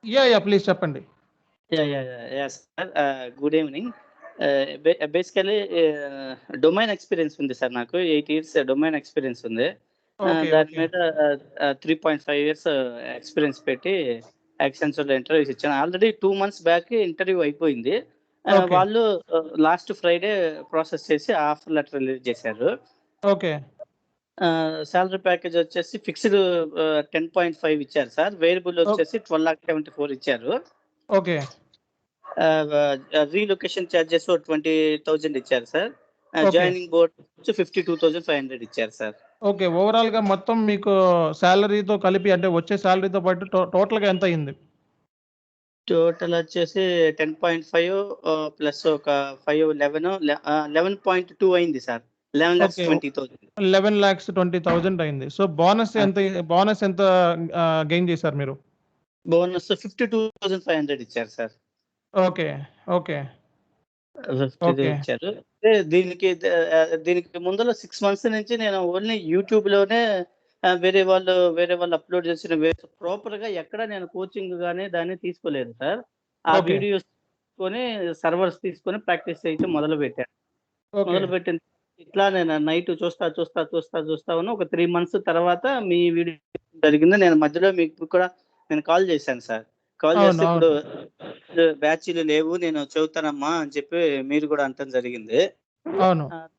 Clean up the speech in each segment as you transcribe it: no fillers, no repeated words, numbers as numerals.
Yeah! Please చెప్పండి. Yes sir. Good evening. Basically domain experience ఉంది sir నాకు. 8 years domain experience ఉంది. Okay. దాని ఓకే. మీద 3.5 ఇయర్స్ ఎక్స్‌పీరియన్స్ పెట్టి యాక్సెంచర్‌లో ఇంటర్వ్యూస్ ఇచ్చాను. ఆల్రెడీ 2 మంత్స్ బ్యాక్ ఇంటర్వ్యూ అయిపోయింది. ఓకే. వాళ్ళు లాస్ట్ ఫ్రైడే ప్రాసెస్ చేసి ఆఫర్ లెటర్ రిలీజ్ చేశారు. ఓకే. సాలరీ ప్యాకేజ్ వచ్చేసి ఫిక్స్‌డ్ 10.5 ఇచ్చారు సార్. వేరియబుల్ ఓ వచ్చేసి 12,74,000 ఇచ్చారు. ఓకే. రీలొకేషన్ చార్జెస్ 20,000 ఇచ్చారు సార్. ఓకే. జాయినింగ్ బోనస్ 52,500 ఇచ్చారు సార్. ఓకే. ఓవరాల్‌గా మొత్తం మీకు సాలరీతో కలిపి అంటే వచ్చే సాలరీతో పాటు టోటల్‌గా ఎంత అయింది? టోటల్ వచ్చేసి 10.5 ప్లస్ ఒక 5, 11.2 అయింది సార్. ఓకే. 11,20,000. 11,20,000 అయింది. సో, బోనస్ ఎంత గెయిన్ చేశారు మీరు? బోనస్ 52,500 ఇచ్చారు సార్. ఓకే. ఓకే. 52 ఓకే. ఇచ్చారు. అంటే దీనికి ముందల 6 మంత్స్ నుంచి నేను ఓన్లీ యూట్యూబ్‌లోనే వేరే వాళ్ళు అప్‌లోడ్ చేసిన ప్రాపర్‌గా ఎక్కడ నేను కోచింగ్ గాని దాన్ని తీసుకోలేదు సార్. ఆ ఓకే. వీడియోస్ తీసుకొని సర్వర్స్ తీసుకొని ప్రాక్టీస్ చేయటం మొదలుపెట్టాను. ఓకే. మొదలుపెట్టిన ఇట్లా నేను నైట్ చూస్తా ఉన్న ఒక 3 మంత్స్ తర్వాత మీ వీడియో జరిగింది. నేను మధ్యలో మీకు కూడా నేను కాల్ చేశాను సార్. కాల్ అవును. చేస్తే ఇప్పుడు అవును. బ్యాచ్‌లు లేవు. నేను చెబుతానమ్మా అని చెప్పి మీరు కూడా అనటం జరిగింది. అవును. ఆహ్,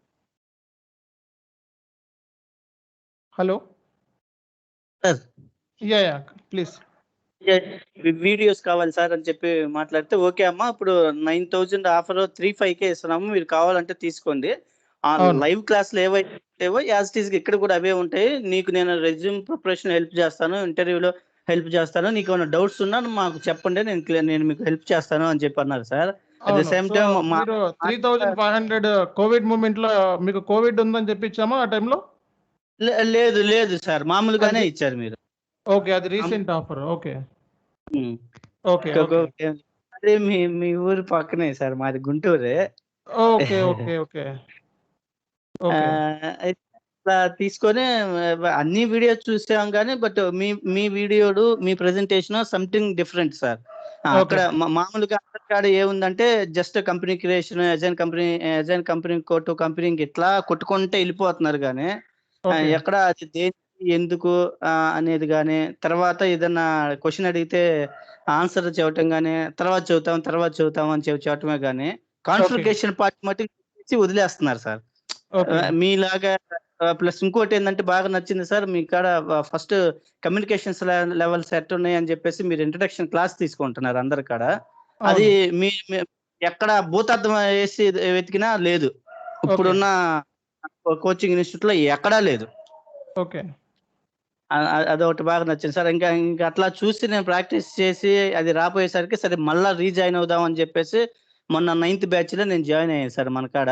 hello! Sir yeah! Please. Videos కావాలి సార్ అని చెప్పి మాట్లాడితే, ఓకే అమ్మా ఇప్పుడు 9,000 ఆఫర్ 3,500 ఇస్తున్నాము. మీరు కావాలంటే తీసుకోండి. ఆ అవును. లైవ్ క్లాస్‌లు ఏవైతే ఉంటాయో యాజ్ ఇట్ ఈస్‌గా ఇక్కడ కూడా అవే ఉంటాయి. నీకు నేను రెజ్యూమ్ ప్రిపరేషన్ హెల్ప్ చేస్తాను. ఇంటర్వ్యూలో హెల్ప్ చేస్తాను. నీకేమైనా డౌట్స్ ఉన్నా మాకు చెప్పండి. నేను మీకు హెల్ప్ చేస్తాను అని చెప్పి అన్నారు సార్. అట్ ద అవును. సేమ్ సో, టైమ్ మా మీరు 3,500 కోవిడ్ మూవ్‌మెంట్‌లో మీకు కోవిడ్ ఉందని చెప్పి ఇచ్చామా ఆ టైంలో? లేదు సార్. మామూలుగానే అది ఇచ్చారు మీరు. ఓకే. అది మామూలు రీసెంట్ ఆఫర్. ఓకే. హ్మ్. ఓకే. ఓకే. ఓకే. అదే మీ మీ ఊరు పక్కనే సార్. మాది గుంటూరే. ఓకే. ఓకే. ఓకే. ఓకే. అయితే అట్లా తీసుకొని అన్ని వీడియోస్ చూసాం గానీ, బట్ మీ వీడియోలు, మీ presentation something different sir. Okay. అక్కడ మామూలుగా అందరి కాడ ఏముందంటే just company creation, again company కోటు కంపెనీకి ఇట్లా కొట్టుకుంటే ఎళ్ళిపోతున్నారు గానీ, ఓకే. ఎక్కడ అది దేనికి, ఎందుకు అనేది గానీ, తర్వాత ఏదన్నా క్వెషన్ అడిగితే ఆన్సర్ చెప్పటం గానీ, తర్వాత చెబుతాం అని చెప్పటమే గానీ, ఓకే. కాన్ఫిగరేషన్ పార్ట్ మట్టుకు ఇచ్చి వదిలేస్తున్నారు సార్. ఓకే. మీలాగా ప్లస్ ఇంకోటేందంటే బాగా నచ్చింది సార్ మీ కాడ ఫస్ట్ కమ్యూనికేషన్స్ లెవెల్స్ ఎట్టున్నాయని జెప్పేసి మీరు ఇంట్రడక్షన్ క్లాస్ తీసుకుంటున్నారు అందరి కాడ. అది అవును. మీ మీ ఎక్కడ భూతద్దం ఏసి వెతికినా లేదు. ఓకే. ఇప్పుడున్న కోచింగ్ ఇన్‌స్టిట్యూట్‌లో ఎక్కడా లేదు. ఓకే. అదొకటి బాగా నచ్చింది సార్. ఇంకా అట్లా చూసి నేను ప్రాక్టీస్ చేసి అది రాపోయేసరికి సరే మళ్ళా రీజాయిన్ అవుదాం అని జెప్పేసి మొన్న 9థ్ బ్యాచ్‌లో నేను జాయిన్ అయ్యాను సార్ మన కాడ.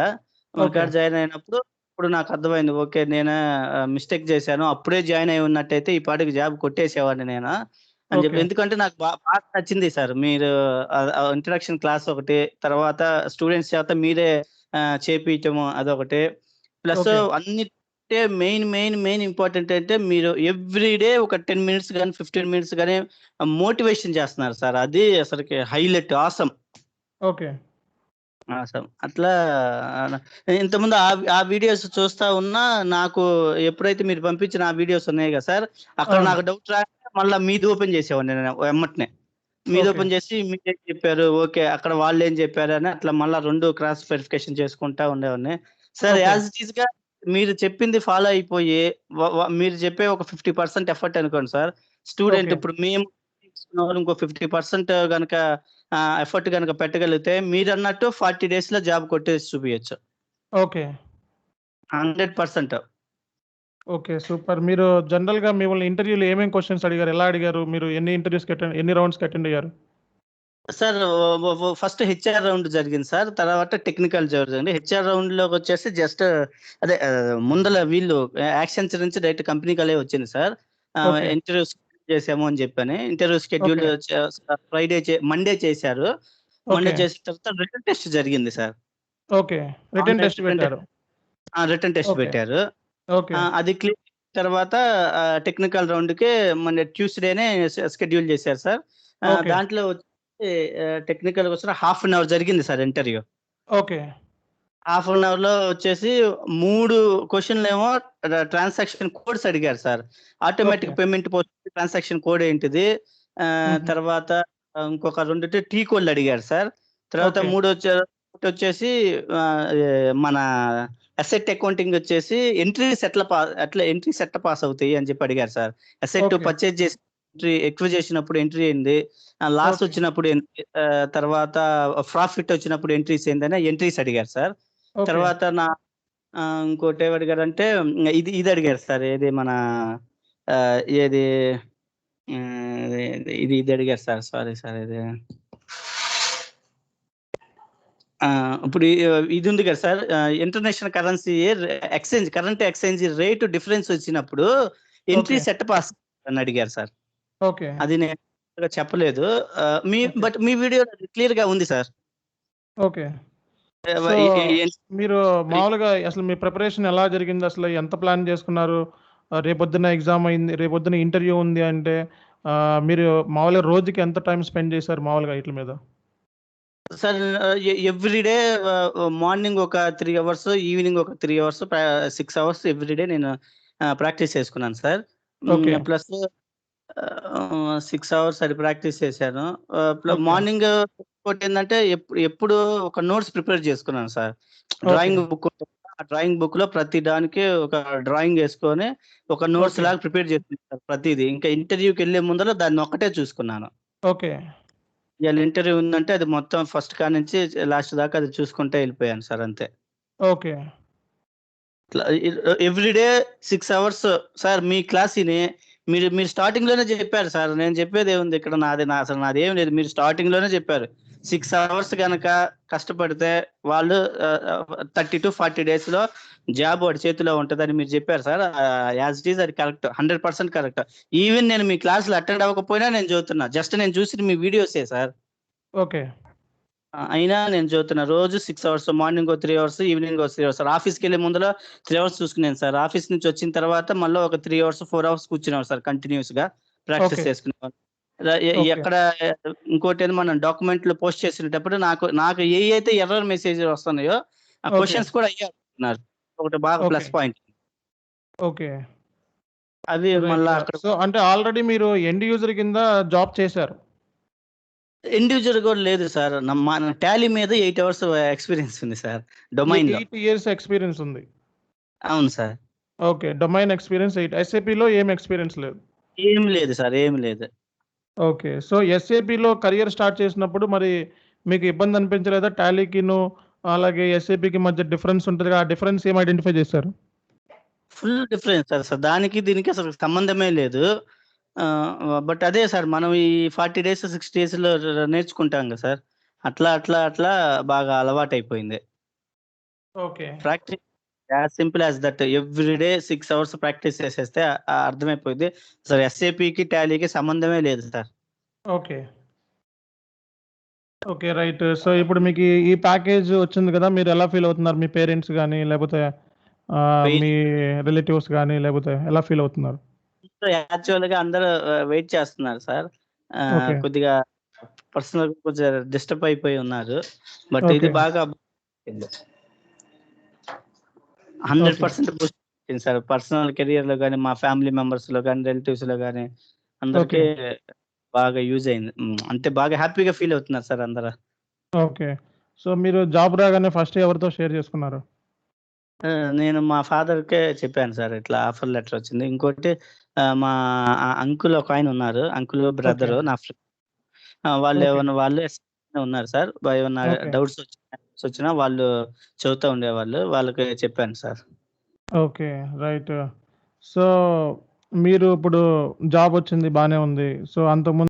మన ఓకే. కాడ జాయిన్ అయినప్పుడు ఇప్పుడు నాకు అర్థమైంది. ఓకే. నేనే మిస్టేక్ చేశాను. అప్పుడే జాయిన్ అయ్యి ఉన్నట్టయితే ఈ పాటికి జాబ్ కొట్టేసేవాడిని నేను అని చెప్పి. ఓకే. ఎందుకంటే నాకు బాగా నచ్చింది సార్. మీరు ఇంట్రడక్షన్ క్లాస్ ఒకటి, తర్వాత స్టూడెంట్స్ చేత మీరే చేపియటము అదొకటి. Plus okay. అన్నిటికంటే మెయిన్ ఇంపార్టెంట్ అంటే మీరు ఎవ్రీ డే ఒక 10 మినిట్స్ గాని, 15 మినిట్స్ గాని మోటివేషన్ చేస్తున్నారు సార్. అది అసలకి హైలైట్ ఆసమ్. ఓకే. ఆసమ్. అట్లా ఆహ్, ఇంతకుముందు ఆ వీడియోస్ చూస్తా ఉన్నా నాకు ఎప్పుడైతే మీరు పంపించిన ఆ వీడియోస్ ఉన్నాయి గదా సార్! అక్కడ అవును. నాకు డౌట్ రాగానే మళ్ళా మీది ఓపెన్ చేసేవాడిని నేను ఎమ్మటనే. మీది ఓకే. ఓపెన్ చేసి మీరేం చెప్పారు? ఓకే. అక్కడ వాళ్ళేం చెప్పారని అట్లా మళ్ళా 2 క్రాస్ వెరిఫికేషన్ చేసుకుంటా ఉండేవాడిని. Sir okay. యాజ్ ఇట్ ఈస్‌గా మీరు చెప్పింది ఫాలో అయిపోయి వ వ మీరు చెప్పే ఒక 50% ఎఫర్ట్ అనుకోండి సార్. Student okay. ఇప్పుడు మేము తీసుకున్నవాళ్ళు ఇంకో 50% గనక ఎఫర్ట్ గనక పెట్టగలిగితే మీరన్నట్టు 40 డేస్‌లో జాబ్ కొట్టేసి చూపియొచ్చు. ఓకే. 100%. ఓకే. సూపర్. మీరు జనరల్‌గా మిమ్మల్ని ఇంటర్వ్యూలో ఏమేం క్వెషన్స్ అడిగారు? ఎలా అడిగారు? మీరు ఎన్ని రౌండ్స్‌కి అటెండ్ అయ్యారు? సార్ ఫస్ట్ హెచ్ఆర్ రౌండ్ జరిగింది సార్. తర్వాత టెక్నికల్ జరిగింది. హెచ్ఆర్ రౌండ్‌లోకొచ్చేసి జస్ట్ అదే ముందల వీళ్ళు యాక్సెంచర్ నుంచి డైరెక్ట్ కంపెనీకలే వచ్చింది సార్. ఓకే. ఇంటర్వ్యూ చేసాము అని చెప్పని. Interview schedule okay. మండే చేశారు. Monday okay. చేసిన తర్వాత రిటన్ టెస్ట్ జరిగింది sir. Okay. Written online test పెట్టారు. Written test okay. పెట్టారు. ఓకే. అది తర్వాత టెక్నికల్ రౌండ్‌కి మన ట్యూస్‌డేనే షెడ్యూల్ చేశారు సార్. ఓకే. దాంట్లో వచ్చి టెక్నికల్‌గొచ్చిన హాఫ్ అన్ అవర్ జరిగింది sir interview. Okay. Half an అవర్‌లో వచ్చేసి 3 క్వెషన్‌లేమో ట్రాన్సాక్షన్ కోడ్స్ అడిగారు sir. Okay. Automatic payment post transaction code ఏంటిది? హుహు. తర్వాత ఇంకొక 2 టీ కోడ్‌లు అడిగారు సార్. తర్వాత ఓకే. ఒకటొచ్చేసి మన అసెట్ అకౌంటింగ్ వచ్చేసి ఎట్లా ఎంట్రీస్ ఎట్లా పాస్ అవుతాయి అని చెప్పి అడిగారు సార్. Asset okay. పర్చేజ్ చేసి ఎక్కువ చేసినప్పుడు ఎంట్రీ ఏంది? Loss okay. వచ్చినప్పుడు ఏంటి? తర్వాత ప్రాఫిట్ వచ్చినప్పుడు ఎంట్రీస్ ఏందని ఎంట్రీస్ అడిగారు సార్. ఓకే. తర్వాత ఇంకోటేమి అడిగారంటే ఇది అడిగారు సార్. ఏది మన ఏది ఇది అడిగారు సార్. సారీ సార్ ఇది. ఇప్పుడు ఇది ఉంది కదా sir. International currency current exchange rate difference వచ్చినప్పుడు ఓకే. ఎంట్రీస్ ఎట్టా పాస్ అని అడిగారు సార్. ఓకే. అది నేను చెప్పలేదు. ఓకే. బట్ మీ వీడియో క్లియర్‌గా ఉంది సార్. ఓకే. వ సో, ఎ ఎ ఎన్ మీరు మామూలుగా అసలు మీ ప్రిపరేషన్ ఎలా జరిగింది? అసలు ఎంత ప్లాన్ చేసుకున్నారు? రేపొద్దున ఎగ్జామ్ అయింది. రేపొద్దున ఇంటర్వ్యూ ఉంది అంటే మీరు మామూలుగా రోజుకి ఎంత టైమ్ స్పెండ్ చేశారు మామూలుగా ఈట్లి మీద? సార్ ఎవ్రీ డే మార్నింగ్ ఒక 3 అవర్స్, ఈవినింగ్ ఒక 3 అవర్స్ 6 అవర్స్ ఎవ్రీ డే నేను ప్రాక్టీస్ చేసుకున్నాను సార్. ఓకే. ప్లస్ 6 అవర్స్ అది ప్రాక్టీస్ చేశాను. ఓకే. మార్నింగ్ ఇంకోటేందంటే ఎప్పుడు ఒక నోట్స్ ప్రిపేర్ చేసుకున్నాను సార్. ఓకే. డ్రాయింగ్ బుక్ ఉంటది కదా! ఆ డ్రాయింగ్ బుక్‌లో ప్రతి దానికి ఒక డ్రాయింగ్ ఏసుకొని ఒక నోట్స్ ఓకే. లాగా ప్రిపేర్ చేసుకున్నాను సార్ ప్రతీది. ఇంకా ఇంటర్వ్యూకెళ్ళే ముందల దాన్నొక్కటే చూసుకున్నాను. ఓకే. ఇయాల ఇంటర్వ్యూ ఉందంటే అది మొత్తం ఫస్ట్ కాడ్నుంచి లాస్ట్ దాకా అది చూసుకుంటా ఎళ్ళిపోయాను సార్ అంతే. ఓకే. ఇట్లా ఎవ్రీ డే 6 అవర్స్ సార్ మీ క్లాస్ ఇని మీరు స్టార్టింగ్‌లోనే జెప్పారు సార్. నేను చెప్పేదేముంది ఇక్కడ అసలు నాదేం లేదు. మీరు స్టార్టింగ్‌లోనే చెప్పారు. 6 అవర్స్ గనక కష్టపడితే వాళ్ళు 30-40 డేస్‌లో జాబ్ వాడి చేతిలో ఉంటదని మీరు చెప్పారు సార్. యాస్ ఇట్ ఈజ్ అది కరెక్ట్. 100% కరెక్ట్. ఈవెన్ నేను మీ క్లాస్‌లో అటెండ్ అవ్వకపోయినా నేను చెబుతున్నా. జస్ట్ నేను చూసింది మీ వీడియోసే సార్. ఓకే. అయినా నేను చదువుతున్నా. రోజు 6 అవర్స్ మార్నింగ్ ఓ 3 అవర్స్, ఈవినింగ్ ఓ 3 అవర్స్. ఆఫీస్‌కెళ్ళే ముందల 3 అవర్స్ చూసుకునేది సార్. ఆఫీస్ నుంచి వచ్చిన తర్వాత మళ్ళా ఒక 3 అవర్స్, 4 అవర్స్ కూర్చునేవాడిని సార్ కంటిన్యూయస్‌గా ఓకే. ప్రాక్టీస్ చేసుకునేవాడిని. ర ఎ ఓకే. ఎక్కడ ఇంకోటేమో మనం డాక్యుమెంట్‌లు పోస్ట్ చేసేటప్పుడు నాకు ఏయైతే ఎర్రర్ మెసేజ్‌లు వస్తున్నాయో, ఆ ఓకే. క్వెషన్స్ కూడా అయ్యే అడుగుతున్నారు. ఒకటి బాగా ఓకే. Plus point. ఓకే. అవి రైట్. మళ్ళా అక్కడ సో, అంటే ఆల్రెడీ మీరు ఎండ్ యూజర్ కింద జాబ్ చేశారు. ఇండివిడ్యువల్ కూడా లేదు సార్. మన టాలీ మీద 8 అవర్స్ ఎక్స్‌పీరియన్స్ ఉంది సార్ డొమైన్‌లో. 8 ఇయర్స్ ఎక్స్‌పీరియన్స్ ఉంది. అవును సార్. ఓకే. Domain experience 8. ఎస్ఏపీలో ఏం ఎక్స్‌పీరియన్స్ లేదు. ఏం లేదు సార్. ఏమి లేదు. ఓకే. సో, ఎస్ఏపీలో కరియర్ స్టార్ట్ చేసినప్పుడు మరి మీకు ఇబ్బంది అనిపించలేదా? టాలీకిను అలాగే ఎస్ఏపీకి మధ్య డిఫరెన్స్ ఉంటదిగా. ఆ డిఫరెన్స్ ఏం ఐడెంటిఫై చేశారు? Full difference sir. దానికి దీనికి అసలు సంబంధమే లేదు. బట్ అదే సార్ మనం ఈ 40 డేస్, 60 డేస్‌లో నేర్చుకుంటాం గదా సార్. అట్లా బాగా అలవాటయిపోయింది. Okay. Practice as simple as that. Every day 6 hours practice చేసేస్తే అర్థమైపోద్ది. అసలు ఎస్ఏపీకి, టాలీకి సంబంధమే లేదు sir. Okay. Okay. Right. So, ఇప్పుడు మీకు ఈ ప్యాకేజ్ వచ్చింది కదా! మీరు ఎలా ఫీల్ అవుతున్నారు? మీ పేరెంట్స్ గాని, లేపోతే వెయిట్ మీ రిలేటివ్స్ గాని, లేపోతే ఎలా ఫీల్ అవుతున్నారు? యాక్చువల్‌గా అందరూ వెయిట్ చేస్తున్నారు సార్. ఓకే. కొద్దిగా పర్సనల్‌గా కొంచెం డిస్టర్బ్ అయిపోయి ఉన్నారు. బట్ ఇది ఓకే. బాగా 100% ఓకే. బూస్ట్ ఇచ్చింది సార్. పర్సనల్ కెరియర్‌లో గాని, మా ఫ్యామిలీ మెంబర్స్‌లో గాని, రిలేటివ్స్‌లో గాని ఓకే. అందరికి బాగా యూజ్ అయింది. అంటే బాగా హ్యాపీగా ఫీల్ అవుతున్నారు సార్ అందరూ. ఓకే. సో, మీరు జాబ్ రాగానే ఫస్ట్ ఎవరితో షేర్ చేసుకున్నారు? నేను మా ఫాదర్‌కే చెప్పాను సార్. ఇట్లా ఆఫర్ లెటర్ వచ్చింది. ఇంకోటి మా అంకుల్ ఒకాయన ఉన్నారు. Uncle okay. బ్రదరు నా ఫ్రెండ్. ఓకే. వాళ్ళు ఎస్‌లో ఉన్నారు సార్. ఏమన్నా ఓకే. డౌట్స్ వచ్చినా వాళ్ళు చెబుతా ఉండేవాళ్ళు. వాళ్ళకి చెప్పాను సార్. ఓకే. రైట్. సో, మీరు ఇప్పుడు జాబొచ్చింది బానే ఉంది. సో, అంతకుముందు